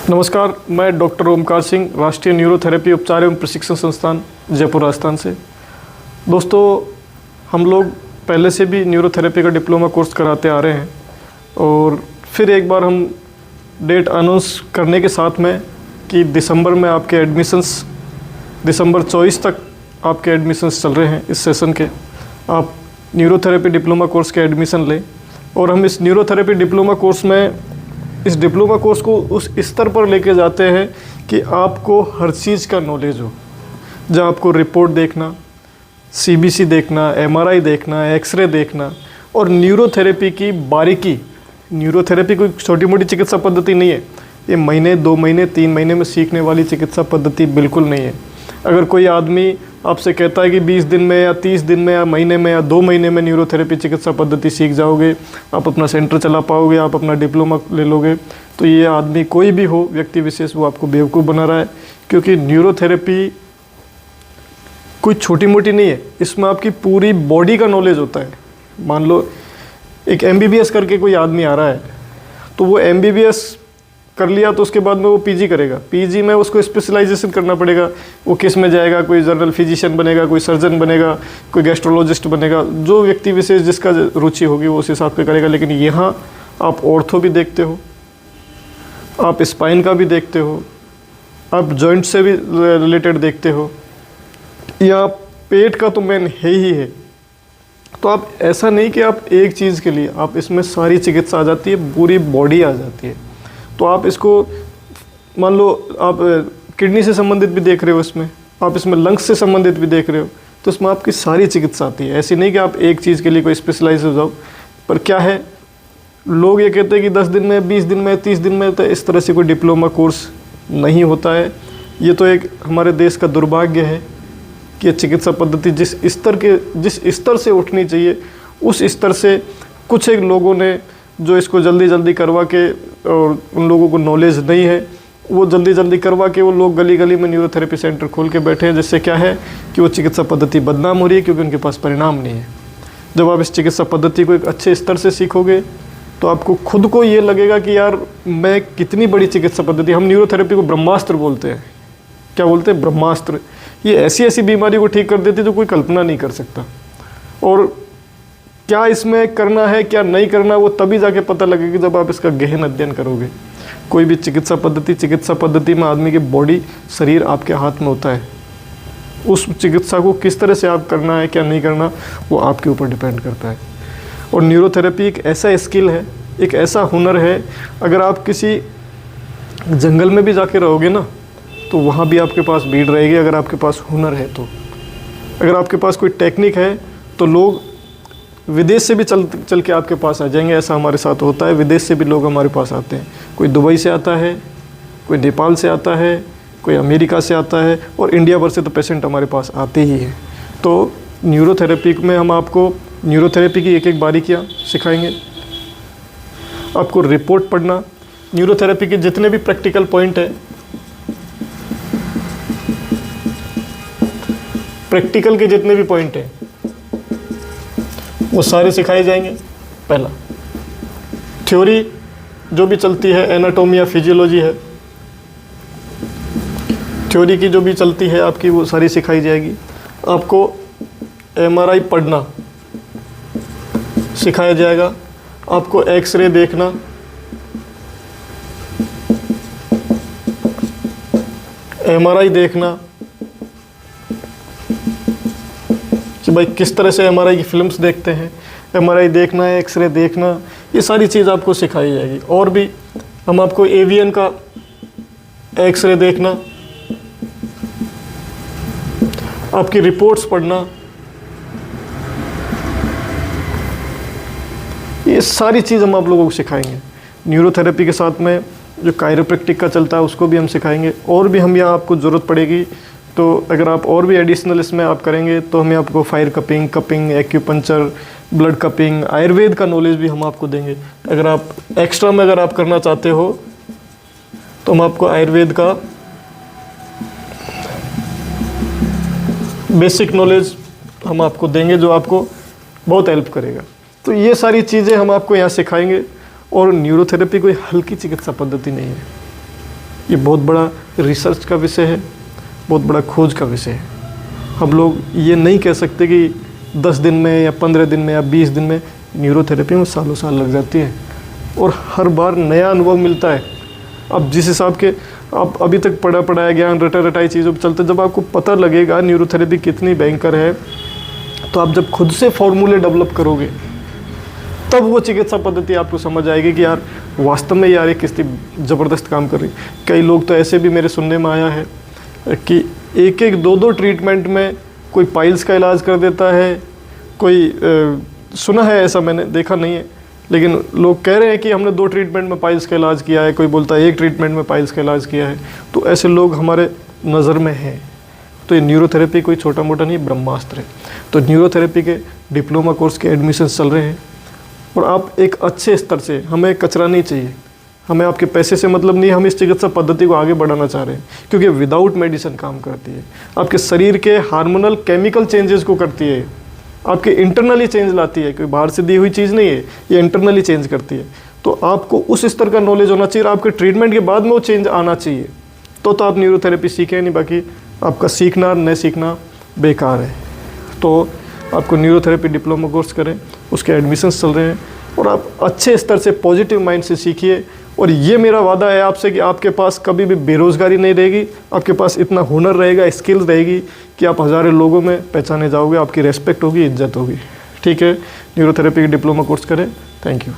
नमस्कार, मैं डॉक्टर ओमकार सिंह, राष्ट्रीय न्यूरोथेरेपी उपचार एवं प्रशिक्षण संस्थान जयपुर राजस्थान से। दोस्तों, हम लोग पहले से भी न्यूरोथेरेपी का डिप्लोमा कोर्स कराते आ रहे हैं और फिर एक बार हम डेट अनाउंस करने के साथ में कि दिसंबर में आपके एडमिशन्स, दिसंबर 24 तक आपके एडमिशन्स चल रहे हैं इस सेशन के। आप न्यूरोथेरेपी डिप्लोमा कोर्स के एडमिशन लें और हम इस न्यूरोथेरेपी डिप्लोमा कोर्स में इस डिप्लोमा कोर्स को उस स्तर पर लेके जाते हैं कि आपको हर चीज़ का नॉलेज हो। जहाँ आपको रिपोर्ट देखना, सीबीसी देखना, एमआरआई देखना, एक्सरे देखना और न्यूरोथेरेपी की बारीकी। न्यूरोथेरेपी कोई छोटी मोटी चिकित्सा पद्धति नहीं है। ये महीने, 2 महीने, 3 महीने में सीखने वाली चिकित्सा पद्धति बिल्कुल नहीं है। अगर कोई आदमी आपसे कहता है कि 20 दिन में या 30 दिन में या महीने में या 2 महीने में न्यूरोथेरेपी चिकित्सा पद्धति सीख जाओगे, आप अपना सेंटर चला पाओगे, आप अपना डिप्लोमा ले लोगे, तो ये आदमी कोई भी हो, व्यक्ति विशेष, वो आपको बेवकूफ़ बना रहा है। क्योंकि न्यूरोथेरेपी कोई छोटी मोटी नहीं है, इसमें आपकी पूरी बॉडी का नॉलेज होता है। मान लो एक MBBS करके कोई आदमी आ रहा है, तो वो MBBS कर लिया तो उसके बाद में वो PG करेगा। PG में उसको स्पेशलाइजेशन करना पड़ेगा। वो किस में जाएगा, कोई जनरल फिजिशियन बनेगा, कोई सर्जन बनेगा, कोई गैस्ट्रोलॉजिस्ट बनेगा। जो व्यक्ति विशेष जिसका रुचि होगी वो उस हिसाब से करेगा। लेकिन यहाँ आप ऑर्थो भी देखते हो, आप स्पाइन का भी देखते हो, आप जॉइंट से भी रिलेटेड देखते हो, या पेट का तो मेन है ही है। तो आप ऐसा नहीं कि आप एक चीज़ के लिए, आप इसमें सारी चिकित्सा आ जाती है, पूरी बॉडी आ जाती है। तो आप इसको मान लो आप किडनी से संबंधित भी देख रहे हो, इसमें आप इसमें लंग्स से संबंधित भी देख रहे हो, तो इसमें आपकी सारी चिकित्सा आती है। ऐसी नहीं कि आप एक चीज़ के लिए कोई स्पेशलाइज हो जाओ। पर क्या है, लोग ये कहते हैं कि 10 दिन में, 20 दिन में, 30 दिन में, तो इस तरह से कोई डिप्लोमा कोर्स नहीं होता है। ये तो एक हमारे देश का दुर्भाग्य है कि चिकित्सा पद्धति जिस स्तर से उठनी चाहिए, उस स्तर से कुछ एक लोगों ने जो इसको जल्दी जल्दी करवा के, और उन लोगों को नॉलेज नहीं है, वो जल्दी जल्दी करवा के वो लोग गली गली में न्यूरोथेरेपी सेंटर खोल के बैठे हैं। जिससे क्या है कि वो चिकित्सा पद्धति बदनाम हो रही है, क्योंकि उनके पास परिणाम नहीं है। जब आप इस चिकित्सा पद्धति को एक अच्छे स्तर से सीखोगे तो आपको खुद को ये लगेगा कि यार मैं कितनी बड़ी चिकित्सा पद्धति। हम न्यूरोथेरेपी को ब्रह्मास्त्र बोलते हैं। क्या बोलते हैं? ब्रह्मास्त्र। ये ऐसी ऐसी बीमारी को ठीक कर देती है जो कोई कल्पना नहीं कर सकता। और क्या इसमें करना है, क्या नहीं करना, वो तभी जाके पता लगेगा जब आप इसका गहन अध्ययन करोगे। कोई भी चिकित्सा पद्धति में आदमी की बॉडी, शरीर आपके हाथ में होता है। उस चिकित्सा को किस तरह से आप करना है, क्या नहीं करना, वो आपके ऊपर डिपेंड करता है। और न्यूरोथेरेपी एक ऐसा स्किल है, एक ऐसा हुनर है, अगर आप किसी जंगल में भी जाके रहोगे ना, तो वहाँ भी आपके पास भीड़ रहेगी। अगर आपके पास हुनर है तो, अगर आपके पास कोई टेक्निक है, तो लोग विदेश से भी चल के आपके पास आ जाएंगे। ऐसा हमारे साथ होता है, विदेश से भी लोग हमारे पास आते हैं। कोई दुबई से आता है, कोई नेपाल से आता है, कोई अमेरिका से आता है, और इंडिया भर से तो पेशेंट हमारे पास आते ही हैं। तो न्यूरोथेरेपी में हम आपको न्यूरोथेरेपी की एक एक बारीकियाँ सिखाएंगे। आपको रिपोर्ट पढ़ना, न्यूरोथेरेपी के जितने भी प्रैक्टिकल पॉइंट है, प्रैक्टिकल के जितने भी पॉइंट हैं वो सारे सिखाए जाएंगे। पहला, थ्योरी जो भी चलती है, एनाटोमी या फिजियोलॉजी है, थ्योरी की जो भी चलती है आपकी, वो सारी सिखाई जाएगी। आपको MRI पढ़ना सिखाया जाएगा। आपको एक्सरे देखना, MRI देखना कि भाई किस तरह से MRI की फिल्म्स देखते हैं, MRI देखना है, एक्सरे देखना, ये सारी चीज़ आपको सिखाई जाएगी। और भी हम आपको एवियन का एक्सरे देखना, आपकी रिपोर्ट्स पढ़ना, ये सारी चीज़ हम आप लोगों को सिखाएंगे। न्यूरोथेरेपी के साथ में जो कायरोप्रैक्टिक का चलता है उसको भी हम सिखाएंगे। और भी हम यहाँ आपको ज़रूरत पड़ेगी तो अगर आप और भी एडिशनल इसमें आप करेंगे तो हमें आपको fire cupping, acupuncture, blood cupping, Ayurveda का नॉलेज भी हम आपको देंगे। अगर आप एक्स्ट्रा में अगर आप करना चाहते हो तो हम आपको आयुर्वेद का बेसिक नॉलेज हम आपको देंगे जो आपको बहुत हेल्प करेगा। तो ये सारी चीज़ें हम आपको यहाँ सिखाएंगे। और न्यूरोथेरेपी कोई हल्की चिकित्सा पद्धति नहीं है। ये बहुत बड़ा रिसर्च का विषय है, बहुत बड़ा खोज का विषय है। हम लोग ये नहीं कह सकते कि 10 दिन में या 15 दिन में या 20 दिन में, न्यूरोथेरेपी में सालों साल लग जाती है और हर बार नया अनुभव मिलता है। अब जिस हिसाब के आप अभी तक पढ़ाया ज्ञान रटाई चीज़ों पर चलते, जब आपको पता लगेगा न्यूरोथेरेपी कितनी भयंकर है, तो आप जब खुद से फॉर्मूले डेवलप करोगे तब वो चिकित्सा पद्धति आपको समझ आएगी कि यार वास्तव में यार ये कितनी ज़बरदस्त काम कर रही। कई लोग तो ऐसे भी मेरे सुनने में आया है कि एक एक दो दो ट्रीटमेंट में कोई पाइल्स का इलाज कर देता है, कोई सुना है, ऐसा मैंने देखा नहीं है, लेकिन लोग कह रहे हैं कि हमने 2 ट्रीटमेंट में पाइल्स का इलाज किया है, कोई बोलता है 1 ट्रीटमेंट में पाइल्स का इलाज किया है। तो ऐसे लोग हमारे नज़र में हैं। तो ये न्यूरोथेरेपी कोई छोटा मोटा नहीं, ब्रह्मास्त्र है। तो न्यूरोथेरेपी के डिप्लोमा कोर्स के एडमिशन चल रहे हैं और आप एक अच्छे स्तर से, हमें कचरा नहीं चाहिए, हमें आपके पैसे से मतलब नहीं, हम इस चिकित्सा पद्धति को आगे बढ़ाना चाह रहे हैं क्योंकि विदाउट मेडिसिन काम करती है, आपके शरीर के हार्मोनल केमिकल चेंजेस को करती है, आपके इंटरनली चेंज लाती है, कोई बाहर से दी हुई चीज़ नहीं है, ये इंटरनली चेंज करती है। तो आपको उस स्तर का नॉलेज होना चाहिए, आपके ट्रीटमेंट के बाद में वो चेंज आना चाहिए, तो आप न्यूरोथेरेपी सीखें, नहीं बाकी आपका सीखना न सीखना बेकार है। तो आपको न्यूरोथेरेपी डिप्लोमा कोर्स करें, उसके एडमिशन्स चल रहे हैं और आप अच्छे स्तर से पॉजिटिव माइंड से सीखिए। और ये मेरा वादा है आपसे कि आपके पास कभी भी बेरोज़गारी नहीं रहेगी, आपके पास इतना हुनर रहेगा, स्किल्स रहेगी कि आप हज़ारों लोगों में पहचाने जाओगे, आपकी रेस्पेक्ट होगी, इज्जत होगी। ठीक है, न्यूरोथेरेपी की डिप्लोमा कोर्स करें। Thank you.